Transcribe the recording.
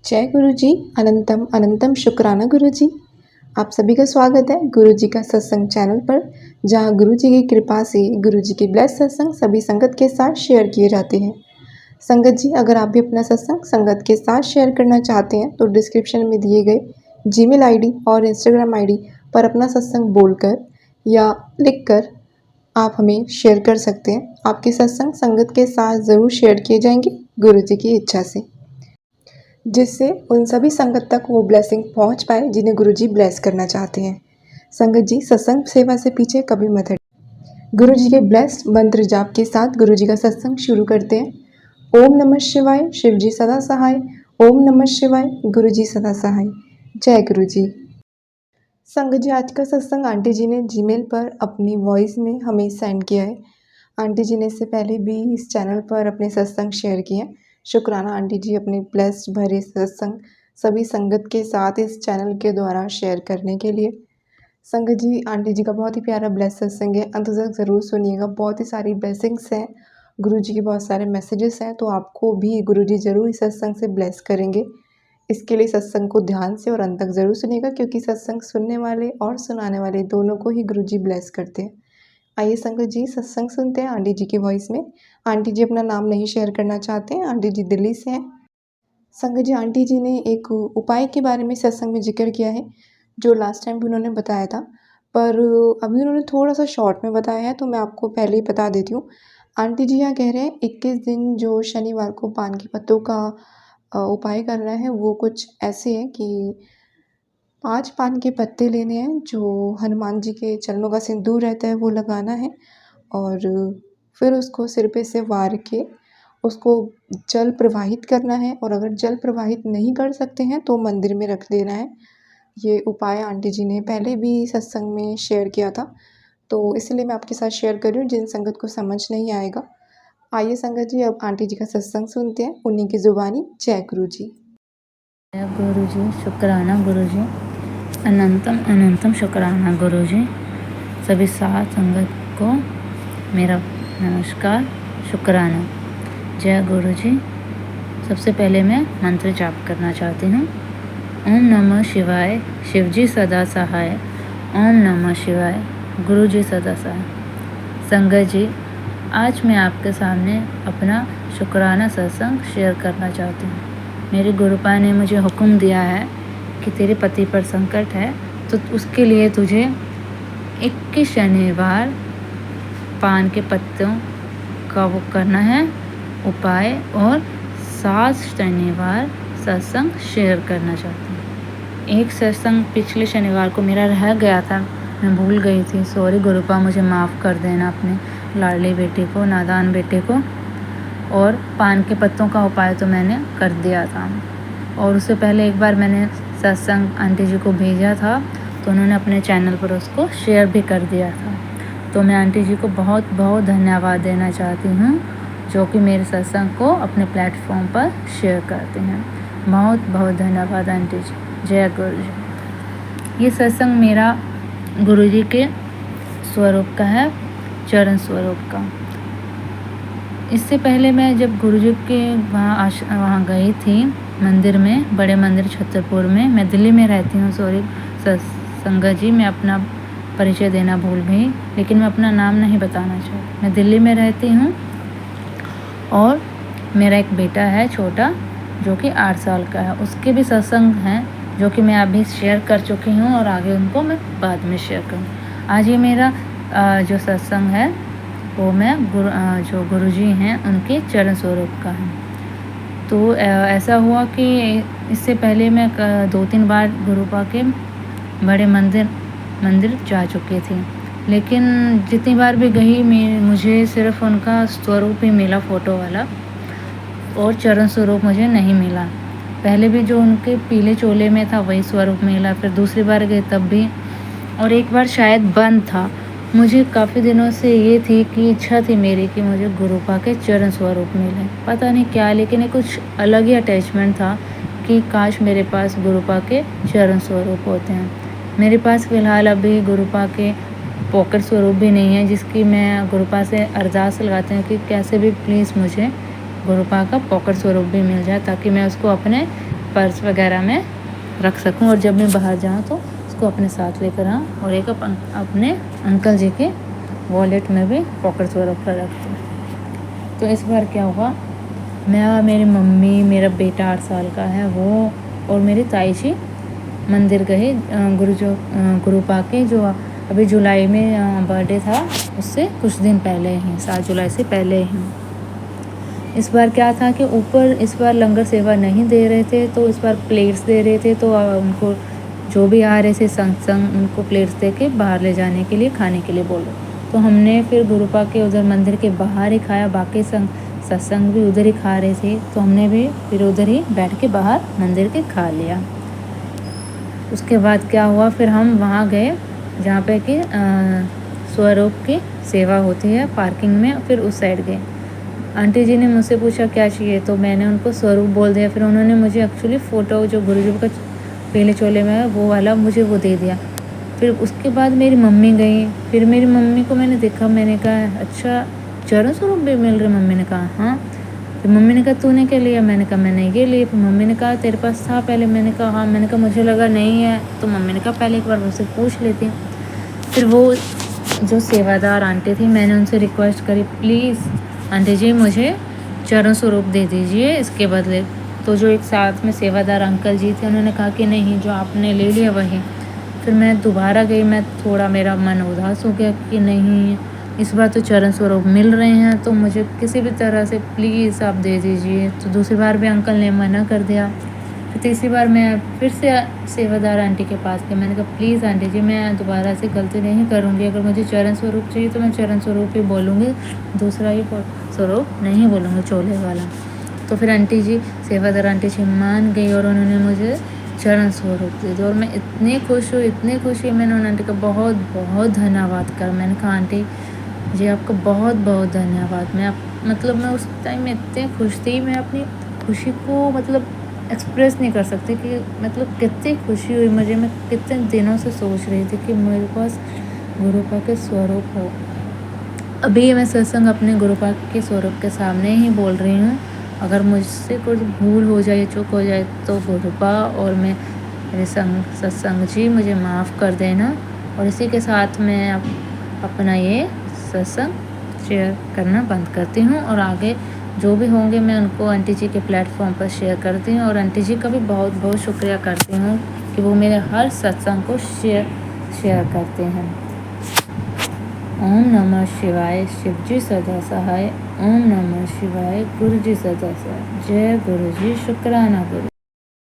जय गुरु जी। अनंतम अनंतम शुक्राना गुरु जी। आप सभी का स्वागत है गुरु जी का सत्संग चैनल पर, जहां गुरु जी की कृपा से गुरु जी के ब्लेस सत्संग सभी संगत के साथ शेयर किए जाते हैं। संगत जी, अगर आप भी अपना सत्संग संगत के साथ शेयर करना चाहते हैं तो डिस्क्रिप्शन में दिए गए जीमेल आईडी और इंस्टाग्राम आईडी पर अपना सत्संग बोलकर या लिखकर आप हमें शेयर कर सकते हैं। आपके सत्संग संगत के साथ ज़रूर शेयर किए जाएंगे गुरु जी की इच्छा से, जिससे उन सभी संगत तक वो ब्लेसिंग पहुंच पाए जिन्हें गुरु जी ब्लेस करना चाहते हैं। संगत जी, सत्संग सेवा से पीछे कभी मत हटिए। गुरु जी के ब्लेस्ड मंत्र जाप के साथ गुरु जी का सत्संग शुरू करते हैं। ओम नमः शिवाय, शिव जी सदा सहाय। ओम नमः शिवाय, गुरु जी सदा सहाय। जय गुरु जी। संगत जी, आज का सत्संग आंटी जी ने जीमेल पर अपनी वॉइस में हमें सेंड किया है। आंटी जी ने इससे पहले भी इस चैनल पर अपने सत्संग शेयर किए हैं। शुक्राना आंटी जी, अपने ब्लेस्ड भरे सत्संग सभी संगत के साथ इस चैनल के द्वारा शेयर करने के लिए। संगत जी, आंटी जी का बहुत ही प्यारा ब्लेस सत्संग है, अंत तक ज़रूर सुनिएगा। बहुत ही सारी ब्लेसिंग्स हैं, गुरु जी के बहुत सारे मैसेजेस हैं, तो आपको भी गुरु जी ज़रूर इस सत्संग से ब्लेस करेंगे। इसके लिए सत्संग को ध्यान से और अंत तक ज़रूर सुनिएगा, क्योंकि सत्संग सुनने वाले और सुनाने वाले दोनों को ही गुरु जी ब्लेस करते हैं। आइए संगत जी, सत्संग सुनते हैं आंटी जी की वॉइस में। आंटी जी अपना नाम नहीं शेयर करना चाहते हैं। आंटी जी दिल्ली से हैं। संगत जी, आंटी जी ने एक उपाय के बारे में सत्संग में जिक्र किया है, जो लास्ट टाइम भी उन्होंने बताया था, पर अभी उन्होंने थोड़ा सा शॉर्ट में बताया है, तो मैं आपको पहले ही बता देती हूँ। आंटी जी यहाँ कह रहे हैं 21 दिन जो शनिवार को पान के पत्तों का उपाय करना है, वो कुछ ऐसे है कि 5 पान के पत्ते लेने हैं, जो हनुमान जी के चरणों का सिंदूर रहता है वो लगाना है, और फिर उसको सिर पे से वार के उसको जल प्रवाहित करना है, और अगर जल प्रवाहित नहीं कर सकते हैं तो मंदिर में रख देना है। ये उपाय आंटी जी ने पहले भी सत्संग में शेयर किया था, तो इसलिए मैं आपके साथ शेयर कर रही हूँ, जिन संगत को समझ नहीं आएगा। आइए संगत जी, अब आंटी जी का सत्संग सुनते हैं उन्हीं की ज़ुबानी। जय गुरु जी। जय गुरु जी। शुक्राना गुरु जी। अनंतम अनंतम शुक्राना गुरु जी। सभी साथ संगत को मेरा नमस्कार, शुक्राना। जय गुरु जी। सबसे पहले मैं मंत्र जाप करना चाहती हूँ। ओम नमः शिवाय, शिव जी सदा सहाय। ओम नमः शिवाय, गुरु जी सदा सहाय। संगत जी, आज मैं आपके सामने अपना शुक्राना सत्संग शेयर करना चाहती हूँ। मेरे गुरुपा ने मुझे हुक्म दिया है कि तेरे पति पर संकट है, तो उसके लिए तुझे 21 शनिवार पान के पत्तों का वो करना है उपाय, और 7 शनिवार सत्संग शेयर करना चाहती हूँ। एक सत्संग पिछले शनिवार को मेरा रह गया था, मैं भूल गई थी। सॉरी गुरुपा, मुझे माफ़ कर देना अपने लाडली बेटे को, नादान बेटे को। और पान के पत्तों का उपाय तो मैंने कर दिया था, और उससे पहले एक बार मैंने सत्संग आंटी जी को भेजा था, तो उन्होंने अपने चैनल पर उसको शेयर भी कर दिया था। तो मैं आंटी जी को बहुत बहुत धन्यवाद देना चाहती हूँ, जो कि मेरे सत्संग को अपने प्लेटफॉर्म पर शेयर करते हैं। बहुत बहुत धन्यवाद आंटी जी। जय गुरु जी। ये सत्संग मेरा गुरु जी के स्वरूप का है, चरण स्वरूप का। इससे पहले मैं जब गुरु जी के वहाँ गई थी मंदिर में, बड़े मंदिर छतरपुर में, मैं दिल्ली में रहती हूँ। सॉरी संगत जी, मैं अपना परिचय देना भूल गई, लेकिन मैं अपना नाम नहीं बताना चाहती। मैं दिल्ली में रहती हूँ, और मेरा एक बेटा है छोटा, जो कि 8 साल का है। उसके भी सत्संग हैं, जो कि मैं अभी शेयर कर चुकी हूँ, और आगे उनको मैं बाद में शेयर करूँ। आज ये मेरा जो सत्संग है वो मैं जो गुरु जी हैं उनके चरण स्वरूप का है। तो ऐसा हुआ कि इससे पहले मैं 2-3 बार गुरुपा के बड़े मंदिर जा चुकी थी, लेकिन जितनी बार भी गई मुझे सिर्फ उनका स्वरूप ही मिला, फ़ोटो वाला, और चरण स्वरूप मुझे नहीं मिला। पहले भी जो उनके पीले चोले में था वही स्वरूप मिला, फिर दूसरी बार गई तब भी, और एक बार शायद बंद था। मुझे काफ़ी दिनों से ये थी कि इच्छा थी मेरी कि मुझे गुरुपा के चरण स्वरूप मिले, पता नहीं क्या, लेकिन ये कुछ अलग ही अटैचमेंट था कि काश मेरे पास गुरुपा के चरण स्वरूप होते हैं। मेरे पास फ़िलहाल अभी गुरुपा के पॉकेट स्वरूप भी नहीं है, जिसकी मैं गुरुपा से अरदास लगाती हूँ कि कैसे भी प्लीज़ मुझे गुरुपा का पॉकेट स्वरूप भी मिल जाए, ताकि मैं उसको अपने पर्स वगैरह में रख सकूं और जब मैं बाहर जाऊं तो उसको अपने साथ लेकर आऊं और एक अपने अंकल जी के वॉलेट में भी पॉकेट्स वगैरह पर रख दूँ। तो इस बार क्या हुआ, मैं, मेरी मम्मी, मेरा बेटा 8 साल का है वो और मेरी ताई जी मंदिर गए गुरुपा के जो अभी जुलाई में बर्थडे था उससे कुछ दिन पहले ही, 7 जुलाई से पहले ही। इस बार क्या था कि ऊपर इस बार लंगर सेवा नहीं दे रहे थे, तो इस बार प्लेट्स दे रहे थे। तो उनको जो भी आ रहे थे संग उनको प्लेट्स दे के बाहर ले जाने के लिए, खाने के लिए बोलो। तो हमने फिर गुरुपा के उधर मंदिर के बाहर ही खाया, बाकी सत्संग भी उधर ही खा रहे थे, तो हमने भी फिर उधर ही बैठ के बाहर मंदिर के खा लिया। उसके बाद क्या हुआ, फिर हम वहाँ गए जहाँ पे कि स्वरूप की सेवा होती है पार्किंग में, फिर उस साइड गए। आंटी जी ने मुझसे पूछा क्या चाहिए, तो मैंने उनको स्वरूप बोल दिया। फिर उन्होंने मुझे एक्चुअली फ़ोटो जो गुरुजी का पीले चोले में है वो वाला मुझे वो दे दिया। फिर उसके बाद मेरी मम्मी गई, फिर मेरी मम्मी को मैंने देखा, मैंने कहा अच्छा चरण स्वरूप भी मिल रहे। मम्मी ने कहा हाँ। फिर मम्मी ने कहा तूने क्या लिया, मैंने कहा मैंने ये लिए। फिर मम्मी ने कहा तेरे पास था पहले, मैंने कहा हाँ। मैंने कहा मुझे लगा नहीं है, तो मम्मी ने कहा पहले एक बार मुझसे पूछ लेती। फिर वो जो सेवादार आंटी थी, मैंने उनसे रिक्वेस्ट करी प्लीज़ आंटी जी मुझे चरण स्वरूप दे दीजिए इसके बदले। तो जो एक साथ में सेवादार अंकल जी थे उन्होंने कहा कि नहीं जो आपने ले लिया वही। फिर मैं दोबारा गई, मैं थोड़ा मेरा मन उदास हो गया कि नहीं इस बार तो चरण स्वरूप मिल रहे हैं, तो मुझे किसी भी तरह से प्लीज़ आप दे दीजिए। तो दूसरी बार भी अंकल ने मना कर दिया। फिर तीसरी बार मैं फिर से सेवादार आंटी के पास गई, मैंने कहा प्लीज़ आंटी जी मैं दोबारा से गलती नहीं करूँगी, अगर मुझे चरण स्वरूप चाहिए तो मैं चरण स्वरूप ही बोलूँगी, दूसरा ही स्वरूप नहीं बोलूँगी चोले वाला। तो फिर आंटी जी, सेवादार आंटी जी मान गई और उन्होंने मुझे चरण स्वरूप दे दिया। और मैं इतनी खुश हूँ, इतनी खुशी, मैंने उन आंटी का बहुत बहुत धन्यवाद करा। मैंने कहा आंटी जी आपका बहुत बहुत धन्यवाद। मैं उस टाइम में इतनी खुश थी, मैं अपनी खुशी को एक्सप्रेस नहीं कर सकती कि कितनी खुशी हुई मुझे। मैं कितने दिनों से सोच रही थी कि मेरे पास गुरुपा के स्वरूप हो। अभी मैं सत्संग अपने गुरुपा के स्वरूप के सामने ही बोल रही हूँ। अगर मुझसे कुछ भूल हो जाए, चूक हो जाए तो गुरुपा और मेरे सत्संग जी मुझे माफ़ कर देना। और इसी के साथ मैं अपना ये सत्संग शेयर करना बंद करती हूँ और आगे जो भी होंगे मैं उनको आंटी जी के प्लेटफॉर्म पर शेयर करती हूँ। और आंटी जी का भी बहुत बहुत शुक्रिया करती हूँ कि वो मेरे हर सत्संग को शेयर करते हैं। ओम नमः शिवाय, शिव जी सदा सहाय। ओम नमः शिवाय, गुरु जी सदा सहाय। जय गुरु जी, शुक्राना गुरु।